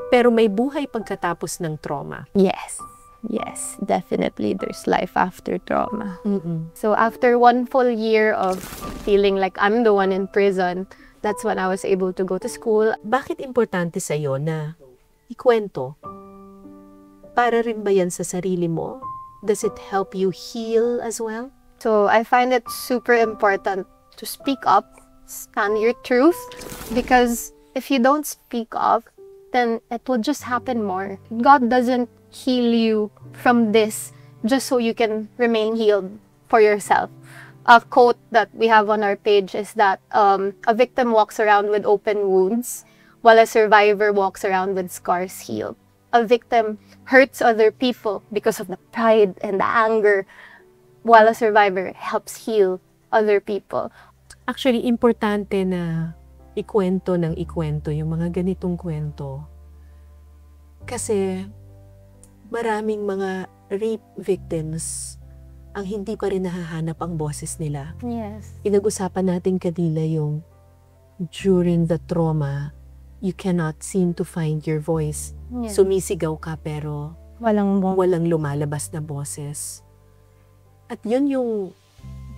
Pero may buhay pagkatapos ng trauma. Yes. Yes, definitely there's life after trauma. Mm-mm. So after 1 full year of feeling like I'm the one in prison, that's when I was able to go to school. Bakit importante sa'yo na ikwento? Para rin ba yan sa sarili mo? Does it help you heal as well? So I find it super important to speak up, stand your truth, because if you don't speak up, then it will just happen more. God doesn't heal you from this just so you can remain healed for yourself. A quote that we have on our page is that a victim walks around with open wounds while a survivor walks around with scars healed. A victim hurts other people because of the pride and the anger, while a survivor helps heal other people. Actually, importante na ikwento yung mga ganitong kwento. Kasi maraming mga rape victims ang hindi pa rin nahahanap ang boses nila. Yes. Pinag-usapan natin kanina yung during the trauma, you cannot seem to find your voice. Yes. Sumisigaw ka pero walang lumalabas na boses. At yun yung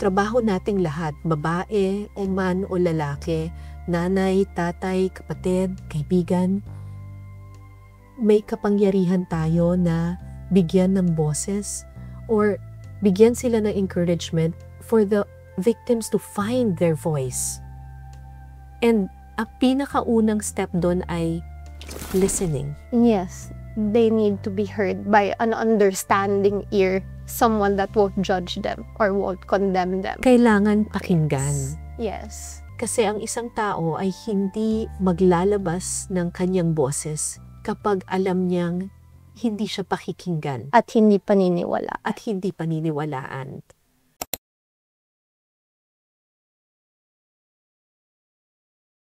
trabaho nating lahat, babae o man o lalaki, nanay, tatay, kapatid, kaibigan. May kapangyarihan tayo na bigyan ng boses or bigyan sila ng encouragement for the victims to find their voice. And ang pinakaunang step doon ay listening. Yes, they need to be heard by an understanding ear, someone that won't judge them or won't condemn them. Kailangan pakinggan. Yes. Kasi ang isang tao ay hindi maglalabas ng kanyang boses kapag alam niyang hindi siya pakikinggan At hindi paniniwala. at hindi paniniwalaan.